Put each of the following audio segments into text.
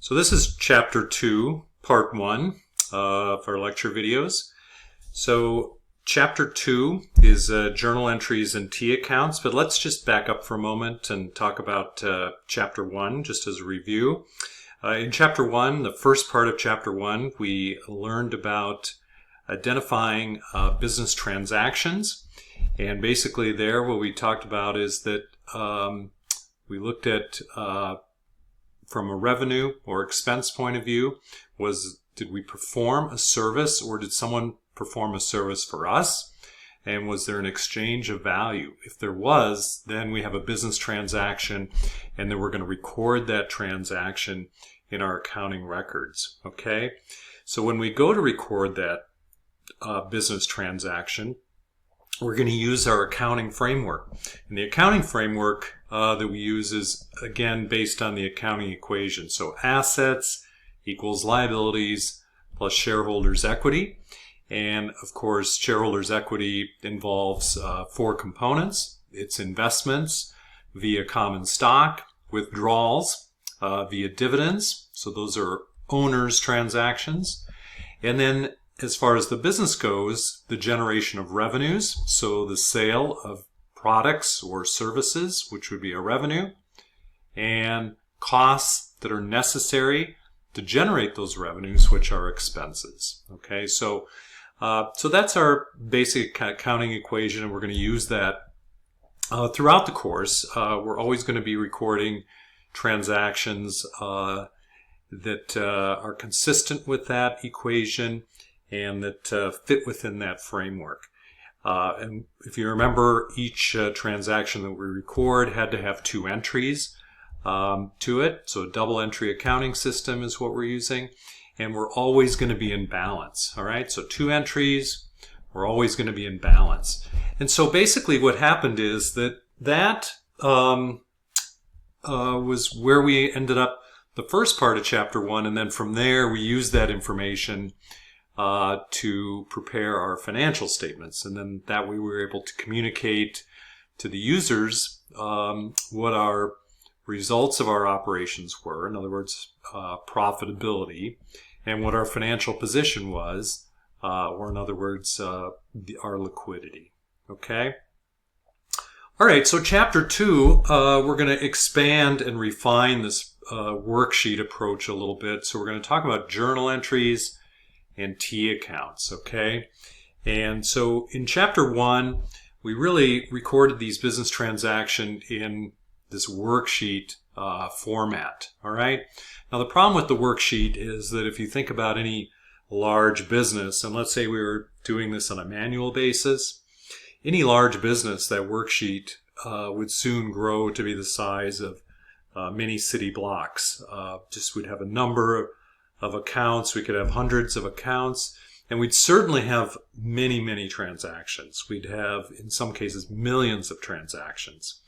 So this is Chapter 2, Part 1 of our lecture videos. So Chapter 2 is journal entries and T accounts, but let's just back up for a moment and talk about Chapter 1 just as a review. In Chapter 1, the first part of Chapter 1, we learned about identifying business transactions. And basically there what we talked about is that we looked at from a revenue or expense point of view, did we perform a service or did someone perform a service for us? And was there an exchange of value? If there was, then we have a business transaction, and then we're going to record that transaction in our accounting records. Okay? So when we go to record that business transaction, we're going to use our accounting framework. And the accounting framework that we use is, again, based on the accounting equation. So assets equals liabilities plus shareholders' equity. And, of course, shareholders' equity involves four components. It's investments via common stock, withdrawals via dividends. So those are owners' transactions. And then as far as the business goes, the generation of revenues, so the sale of products or services, which would be a revenue, and costs that are necessary to generate those revenues, which are expenses. Okay, so that's our basic accounting equation, and we're going to use that throughout the course. We're always going to be recording transactions that are consistent with that equation and that fit within that framework. And if you remember, each transaction that we record had to have two entries to it. So a double entry accounting system is what we're using. And we're always going to be in balance. All right, so two entries, we're always going to be in balance. And so basically what happened is that was where we ended up the first part of Chapter 1. And then from there, we used that information to prepare our financial statements. And then that way we were able to communicate to the users what our results of our operations were, in other words, profitability, and what our financial position was, or in other words, our liquidity. Okay? All right, so Chapter 2, we're going to expand and refine this worksheet approach a little bit. So we're going to talk about journal entries and T accounts, okay? And so in Chapter 1, we really recorded these business transactions in this worksheet format, all right? Now the problem with the worksheet is that if you think about any large business, and let's say we were doing this on a manual basis, any large business, that worksheet would soon grow to be the size of many city blocks. Just we'd have a number of accounts, we could have hundreds of accounts, and we'd certainly have many, many transactions. We'd have, in some cases, millions of transactions.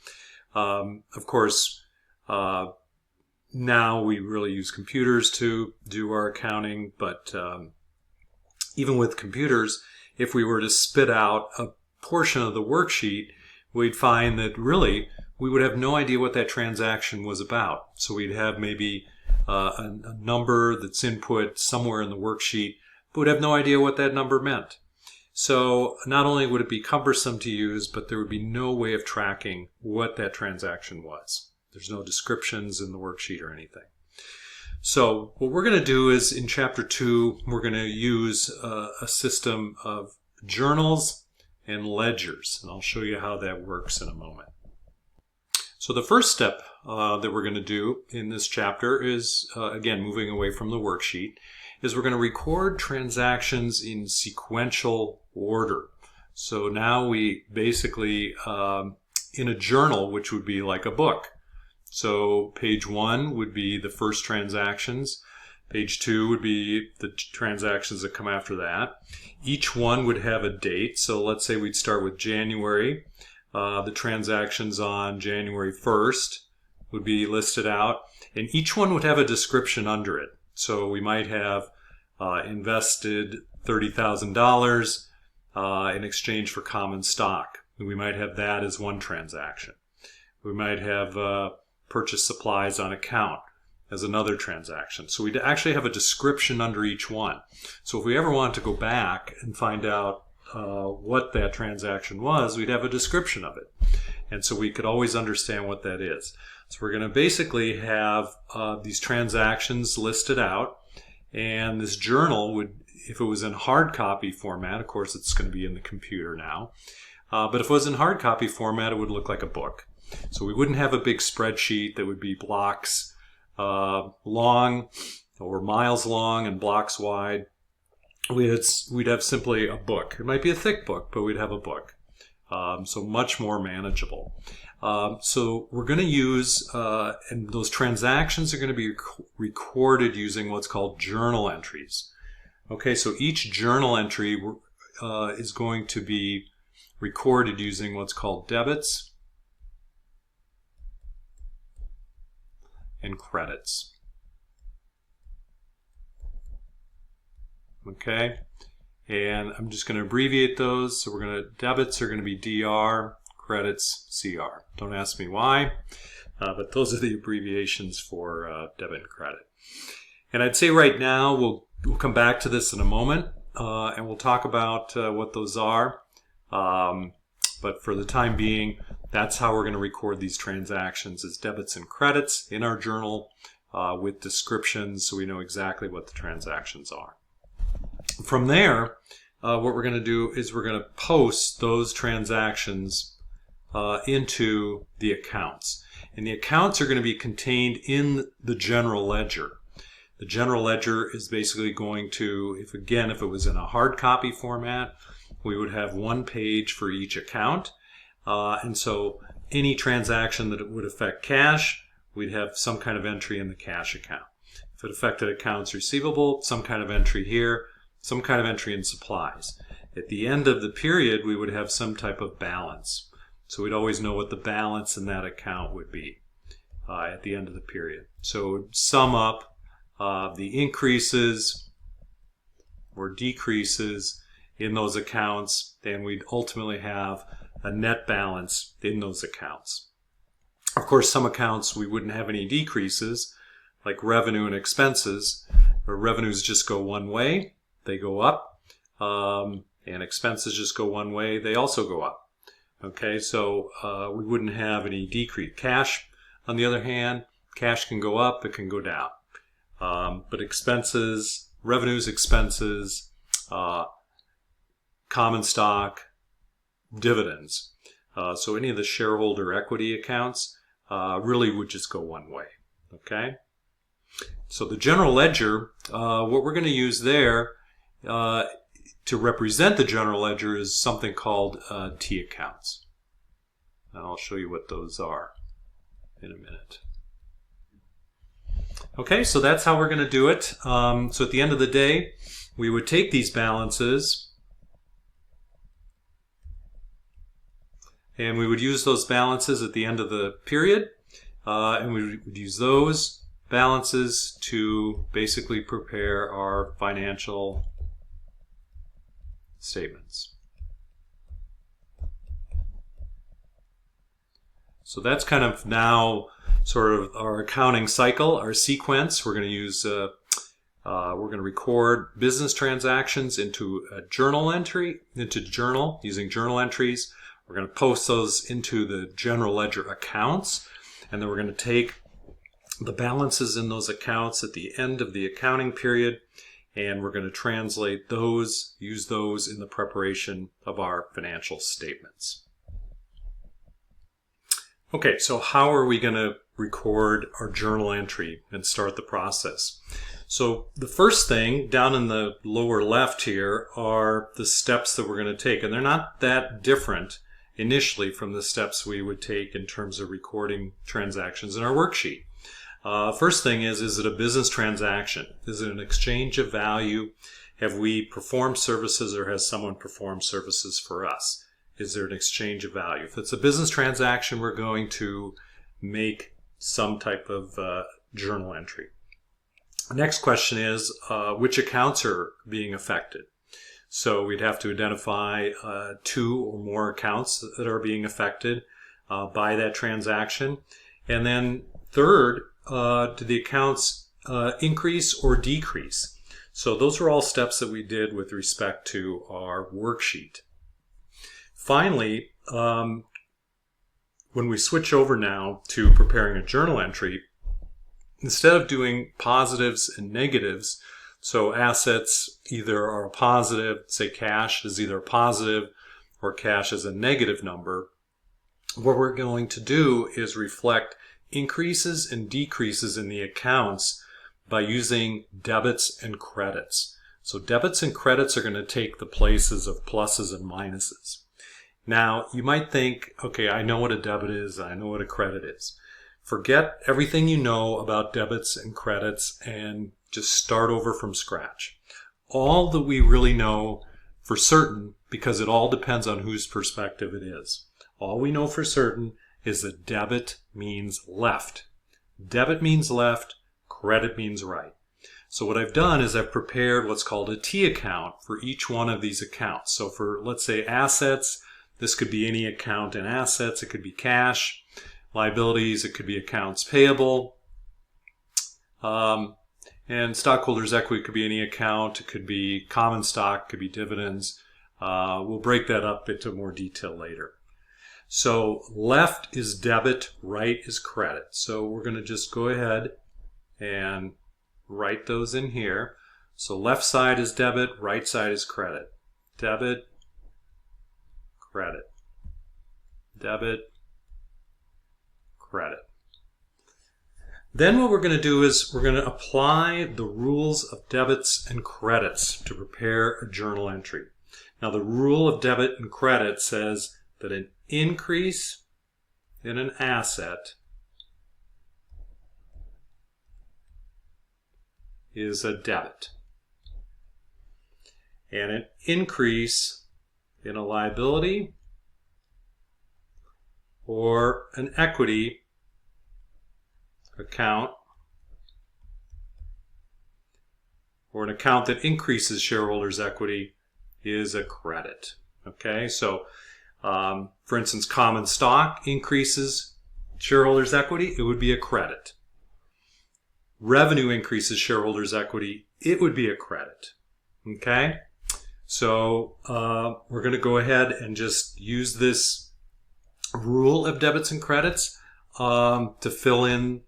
Of course, now we really use computers to do our accounting, but even with computers, if we were to spit out a portion of the worksheet, we'd find that really we would have no idea what that transaction was about. So we'd have maybe a number that's input somewhere in the worksheet, but would have no idea what that number meant. So not only would it be cumbersome to use, but there would be no way of tracking what that transaction was. There's no descriptions in the worksheet or anything. So what we're going to do is in Chapter 2, we're going to use a system of journals and ledgers. And I'll show you how that works in a moment. So the first step that we're going to do in this chapter is, again, moving away from the worksheet, is we're going to record transactions in sequential order. So now we basically, in a journal, which would be like a book. So page 1 would be the first transactions. Page 2 would be the transactions that come after that. Each one would have a date. So let's say we'd start with January. The transactions on January 1st would be listed out, and each one would have a description under it. So we might have invested $30,000 in exchange for common stock. We might have that as one transaction. We might have purchased supplies on account. as another transaction. So we'd actually have a description under each one. So if we ever want to go back and find out what that transaction was, we'd have a description of it. And so we could always understand what that is. So we're going to basically have these transactions listed out, and this journal would, if it was in hard copy format, of course it's going to be in the computer now, but if it was in hard copy format, it would look like a book. So we wouldn't have a big spreadsheet that would be blocks long or miles long and blocks wide. We'd have simply a book. It might be a thick book, but we'd have a book. So much more manageable. So we're going to use, and those transactions are going to be recorded using what's called journal entries. Okay, so each journal entry is going to be recorded using what's called debits and credits. Okay, and I'm just going to abbreviate those. So debits are going to be DR, credits CR. Don't ask me why, but those are the abbreviations for debit and credit. And I'd say right now, we'll come back to this in a moment, and we'll talk about what those are. But for the time being, that's how we're going to record these transactions, as debits and credits in our journal with descriptions, so we know exactly what the transactions are. From there, what we're going to do is we're going to post those transactions into the accounts. And the accounts are going to be contained in the general ledger. The general ledger is basically going to, if it was in a hard copy format, we would have one page for each account. And so any transaction that would affect cash, we'd have some kind of entry in the cash account. If it affected accounts receivable, some kind of entry here, some kind of entry in supplies. At the end of the period, we would have some type of balance. So we'd always know what the balance in that account would be at the end of the period. So it would sum up the increases or decreases in those accounts, and we'd ultimately have a net balance in those accounts. Of course, some accounts we wouldn't have any decreases, like revenue and expenses, where revenues just go one way, they go up, and expenses just go one way, they also go up. Okay, so we wouldn't have any decrease. Cash, on the other hand, cash can go up, it can go down. But expenses, revenues, expenses, common stock, dividends. So any of the shareholder equity accounts really would just go one way. Okay? So the general ledger, what we're going to use there to represent the general ledger is something called T accounts. And I'll show you what those are in a minute. Okay, so that's how we're going to do it. So at the end of the day, we would take these balances and we would use those balances at the end of the period, and we would use those balances to basically prepare our financial statements. So that's kind of now sort of our accounting cycle, our sequence. We're going to use, we're going to record business transactions into a journal entry, using journal entries. We're going to post those into the general ledger accounts, and then we're going to take the balances in those accounts at the end of the accounting period, and we're going to translate those, use those in the preparation of our financial statements. Okay, so how are we going to record our journal entry and start the process? So the first thing down in the lower left here are the steps that we're going to take, and they're not that different initially from the steps we would take in terms of recording transactions in our worksheet. First thing is it a business transaction? Is it an exchange of value? Have we performed services, or has someone performed services for us? Is there an exchange of value? If it's a business transaction, we're going to make some type of journal entry. The next question is which accounts are being affected? So we'd have to identify 2 or more accounts that are being affected by that transaction. And then third, do the accounts increase or decrease? So those are all steps that we did with respect to our worksheet. Finally, when we switch over now to preparing a journal entry, instead of doing positives and negatives, so assets either are a positive, say cash is either a positive or cash is a negative number, what we're going to do is reflect increases and decreases in the accounts by using debits and credits. So debits and credits are going to take the places of pluses and minuses. Now, you might think, okay, I know what a debit is, I know what a credit is. Forget everything you know about debits and credits and just start over from scratch. All that we really know for certain, because it all depends on whose perspective it is. All we know for certain is that debit means left. Debit means left, credit means right. So what I've done is I've prepared what's called a T account for each one of these accounts. So for, let's say, assets, this could be any account in assets. It could be cash. Liabilities, it could be accounts payable. And stockholders' equity could be any account. It could be common stock, it could be dividends. We'll break that up into more detail later. So left is debit, right is credit. So we're going to just go ahead and write those in here. So left side is debit, right side is credit. Debit, credit. Debit, credit. Then what we're going to do is we're going to apply the rules of debits and credits to prepare a journal entry. Now the rule of debit and credit says that an increase in an asset is a debit, and an increase in a liability or an equity account or an account that increases shareholders' equity is a credit. Okay, so for instance, common stock increases shareholders' equity, it would be a credit. Revenue increases shareholders' equity, it would be a credit. Okay, so we're going to go ahead and just use this rule of debits and credits to fill in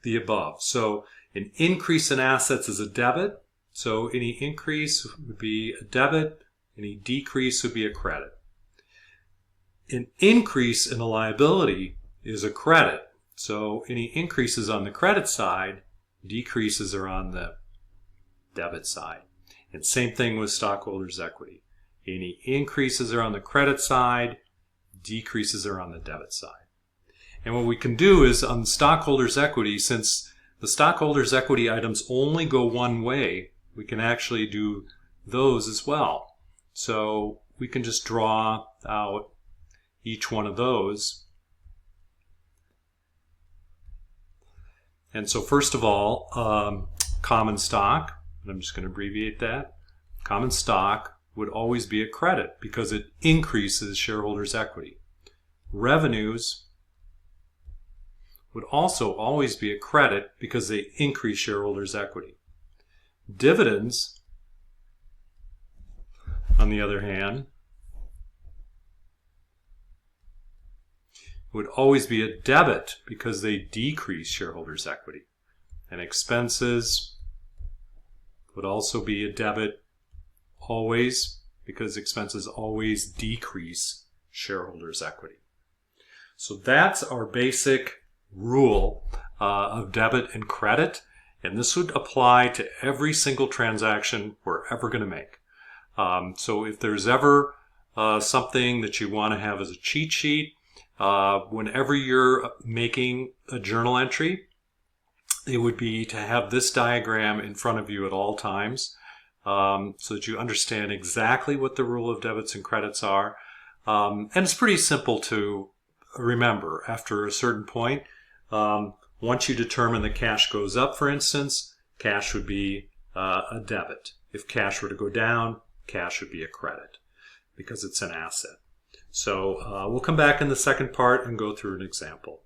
the above. So an increase in assets is a debit, so any increase would be a debit, any decrease would be a credit. An increase in a liability is a credit, so any increases on the credit side, decreases are on the debit side. And same thing with stockholders' equity. Any increases are on the credit side, decreases are on the debit side. And what we can do is on stockholders' equity, since the stockholders' equity items only go one way, we can actually do those as well. So we can just draw out each one of those. And so first of all, common stock, and I'm just going to abbreviate that, common stock would always be a credit because it increases shareholders' equity. Revenues would also always be a credit because they increase shareholders' equity. Dividends, on the other hand, would always be a debit because they decrease shareholders' equity. And expenses would also be a debit always because expenses always decrease shareholders' equity. So that's our basic rule of debit and credit, and this would apply to every single transaction we're ever going to make. So if there's ever something that you want to have as a cheat sheet, whenever you're making a journal entry, it would be to have this diagram in front of you at all times so that you understand exactly what the rule of debits and credits are. And it's pretty simple to remember after a certain point. Once you determine that cash goes up, for instance, cash would be a debit. If cash were to go down, cash would be a credit because it's an asset. So we'll come back in the second part and go through an example.